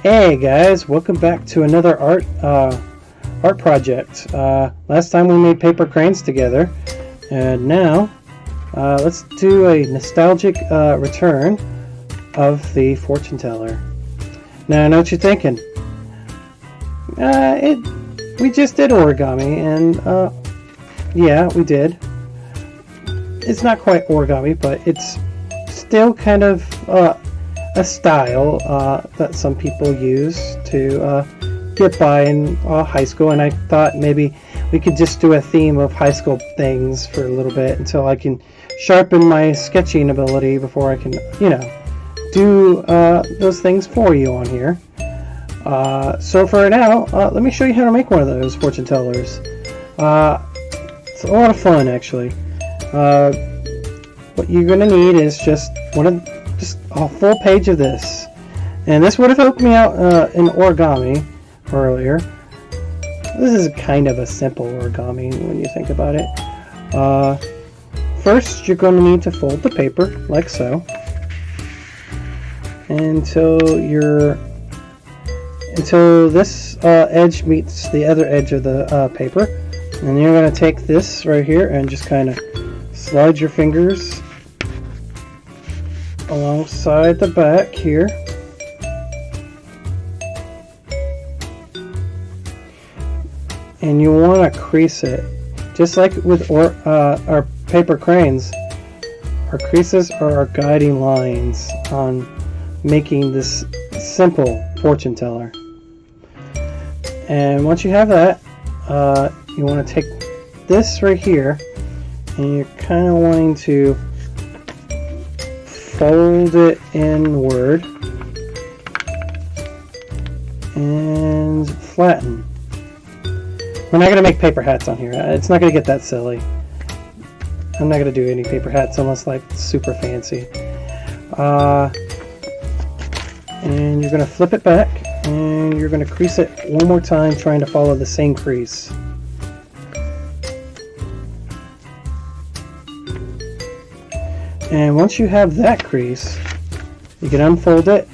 Hey guys, welcome back to another art project. Last time we made paper cranes together, and now let's do a nostalgic return of the fortune teller. Now I know what you're thinking. We just did origami, and yeah, we did. It's not quite origami, but it's still kind of a style that some people use to get by in high school, and I thought maybe we could just do a theme of high school things for a little bit until I can sharpen my sketching ability before I can, do those things for you on here. So for now, let me show you how to make one of those fortune tellers. It's a lot of fun, actually. What you're going to need is just a full page of this, and this would have helped me out in origami earlier. This is kind of a simple origami when you think about it. First, you're going to need to fold the paper like so until this edge meets the other edge of the paper, and you're going to take this right here and just kind of slide your fingers alongside the back here, and you want to crease it just like with our paper cranes. Our creases are our guiding lines on making this simple fortune teller. And once you have that, you want to take this right here, and you're kind of wanting to fold it inward and flatten. We're not going to make paper hats on here. It's not going to get that silly. I'm not going to do any paper hats unless like super fancy. And you're going to flip it back, and you're going to crease it one more time, trying to follow the same crease. And once you have that crease, you can unfold it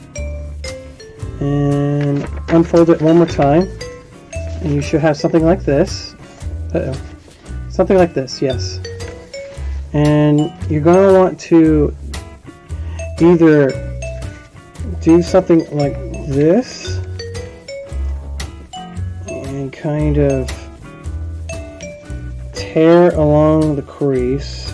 and unfold it one more time, and you should have something like this. Something like this, yes. And you're going to want to either do something like this and kind of tear along the crease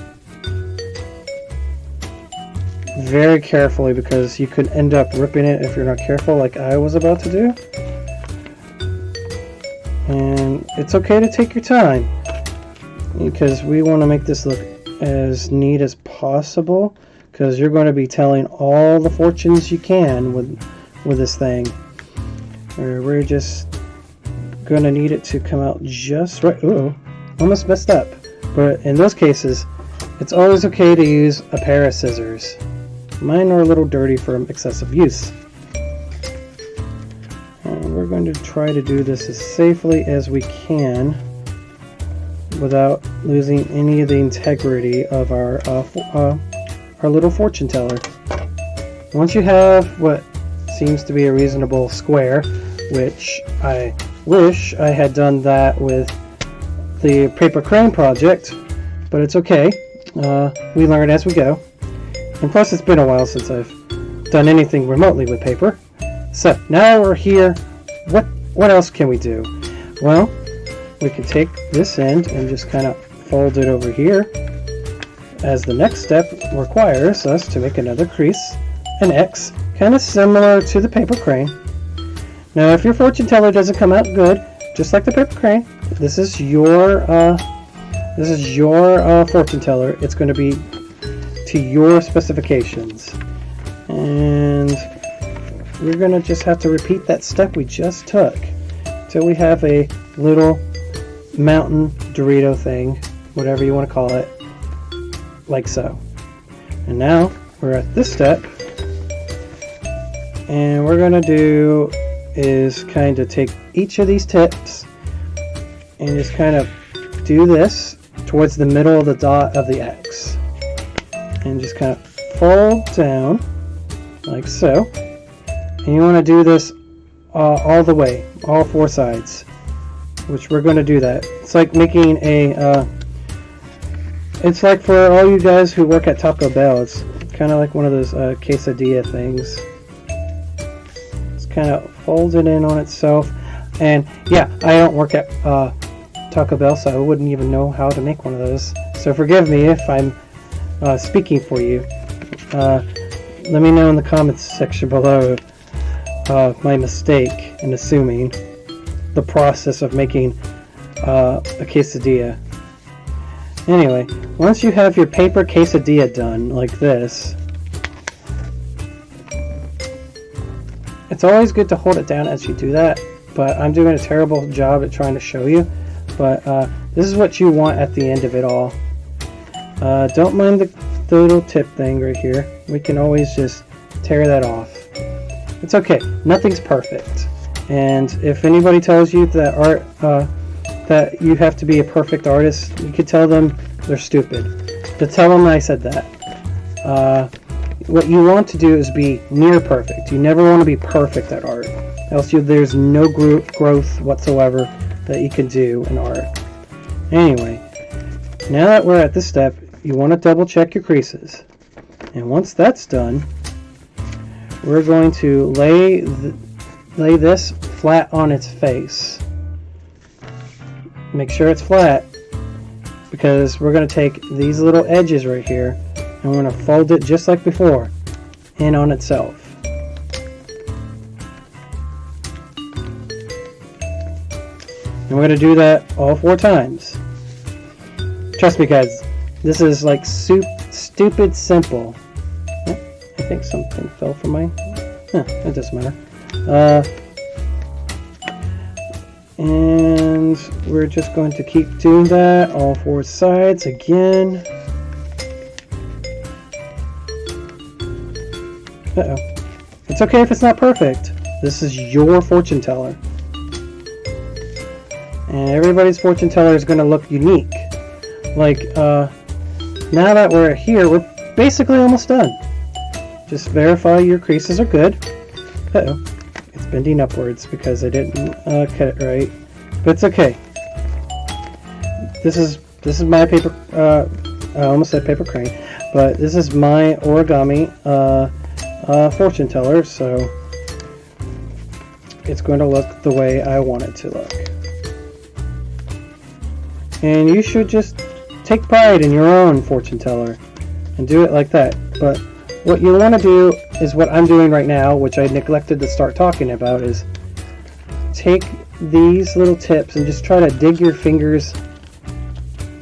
very carefully, because you could end up ripping it if you're not careful, like I was about to do. And it's okay to take your time, because we want to make this look as neat as possible, because you're going to be telling all the fortunes you can with this thing. We're just going to need it to come out just right. Ooh, almost messed up. But in those cases, it's always okay to use a pair of scissors. Mine are a little dirty from excessive use. And we're going to try to do this as safely as we can without losing any of the integrity of our little fortune teller. Once you have what seems to be a reasonable square, which I wish I had done that with the paper crane project, but it's okay. We learn as we go. And plus, it's been a while since I've done anything remotely with paper. So now we're here. What else can we do? Well, we can take this end and just kind of fold it over here, as the next step requires us to make another crease, an X, kind of similar to the paper crane. Now, if your fortune teller doesn't come out good, just like the paper crane, this is your fortune teller. It's going to be to your specifications, and we're going to just have to repeat that step we just took till we have a little mountain Dorito thing, whatever you want to call it, like so. And now we're at this step, and we're going to do is kind of take each of these tips and just kind of do this towards the middle of the dot of the X, and just kind of fold down like so. And you want to do this all the way, all 4 sides, which we're going to do that. It's like making a, it's like for all you guys who work at Taco Bell, it's kind of like one of those quesadilla things. It's kind of folded in on itself. And yeah, I don't work at Taco Bell, so I wouldn't even know how to make one of those. So forgive me if I'm speaking for you. Let me know in the comments section below my mistake in assuming the process of making a quesadilla. Anyway, once you have your paper quesadilla done like this, it's always good to hold it down as you do that, but I'm doing a terrible job at trying to show you. But this is what you want at the end of it all. Don't mind the little tip thing right here. We can always just tear that off. It's okay. Nothing's perfect. And if anybody tells you that that you have to be a perfect artist, you could tell them they're stupid. But tell them I said that. What you want to do is be near perfect. You never want to be perfect at art. Else there's no growth whatsoever that you can do in art. Anyway, now that we're at this step, you want to double check your creases. And once that's done, we're going to lay this flat on its face. Make sure it's flat, because we're going to take these little edges right here and we're going to fold it just like before in on itself. And we're going to do that all 4 times. Trust me guys, this is like stupid simple. Oh, I think something fell from my... it doesn't matter. And we're just going to keep doing that all 4 sides again. Uh-oh. It's okay if it's not perfect. This is your fortune teller. And everybody's fortune teller is going to look unique. Like, now that we're here, we're basically almost done. Just verify your creases are good. Uh-oh. It's bending upwards because I didn't cut it right. But it's okay. This is my paper, I almost said paper crane. But this is my origami fortune teller, so it's going to look the way I want it to look. And you should just take pride in your own fortune teller and do it like that. But what you want to do is what I'm doing right now, which I neglected to start talking about, is take these little tips and just try to dig your fingers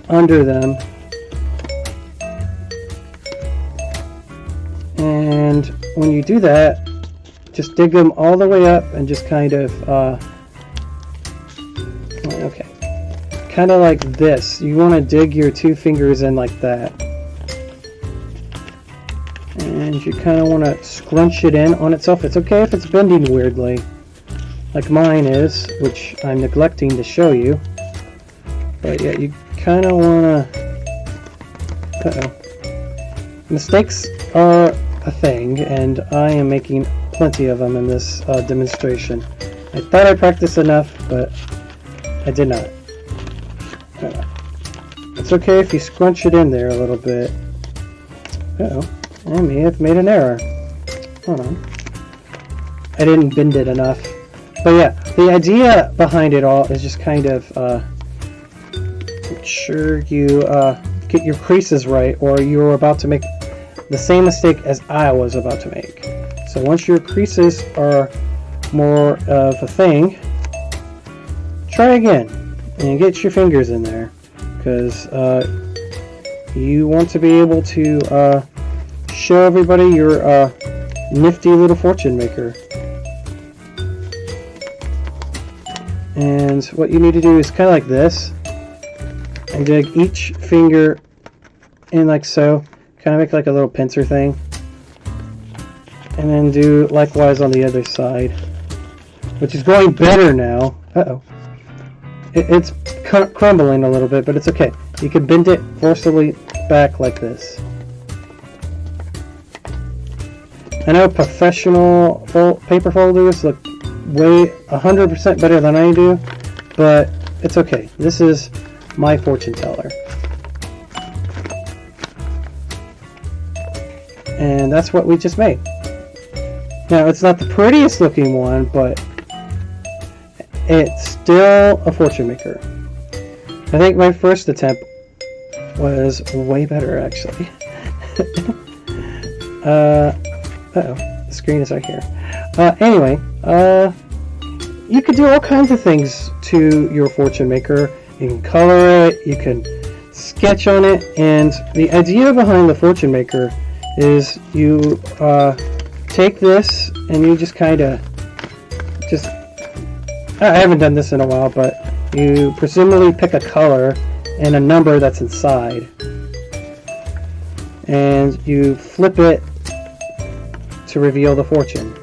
under them. And when you do that, just dig them all the way up and just kind of, okay. Kind of like this. You want to dig your 2 fingers in like that. And you kind of want to scrunch it in on itself. It's okay if it's bending weirdly, like mine is, which I'm neglecting to show you. But yeah, you kind of want to... Uh-oh. Mistakes are a thing, and I am making plenty of them in this demonstration. I thought I practiced enough, but I did not. It's okay if you scrunch it in there a little bit. Uh-oh, I may have made an error. Hold on. I didn't bend it enough. But yeah, the idea behind it all is just kind of make sure you get your creases right, or you're about to make the same mistake as I was about to make. So once your creases are more of a thing, try again and get your fingers in there, because you want to be able to show everybody your nifty little fortune maker. And what you need to do is kind of like this, and dig each finger in like so, kind of make like a little pincer thing, and then do likewise on the other side, which is going better now. Uh-oh. It's crumbling a little bit, but it's okay. You can bend it forcibly back like this. I know professional paper folders look way 100% better than I do, but it's okay. This is my fortune teller. And that's what we just made. Now, it's not the prettiest looking one, but it's still a fortune maker. I think my first attempt was way better, actually. Uh-oh, the screen is right here. Anyway, you could do all kinds of things to your fortune maker. You can color it, you can sketch on it, and the idea behind the fortune maker is you take this and you just kind of I haven't done this in a while, but you presumably pick a color and a number that's inside, and you flip it to reveal the fortune.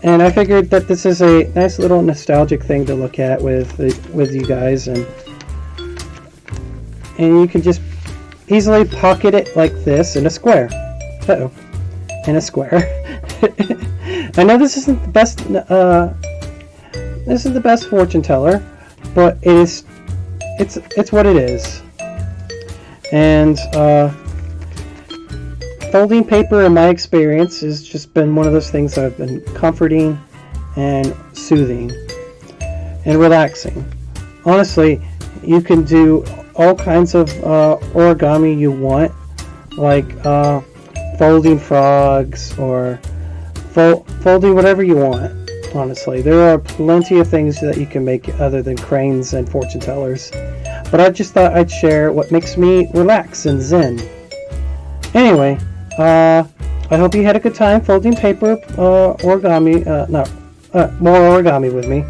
And I figured that this is a nice little nostalgic thing to look at with you guys, and you can just easily pocket it like this in a square. Uh-oh. In a square. I know this isn't the best this is the best fortune teller, but it's what it is. And folding paper, in my experience, has just been one of those things that have been comforting and soothing and relaxing. Honestly, you can do all kinds of origami you want, like folding frogs or folding whatever you want. Honestly, there are plenty of things that you can make other than cranes and fortune tellers, but I just thought I'd share what makes me relax and zen. Anyway, I hope you had a good time folding paper origami, more origami with me,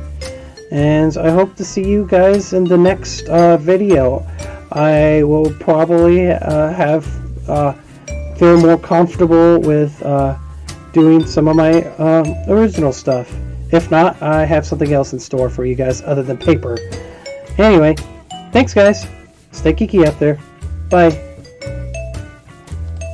and I hope to see you guys in the next video. I will probably feel more comfortable with doing some of my original stuff. If not, I have something else in store for you guys other than paper. Anyway, thanks guys. Stay geeky out there. Bye.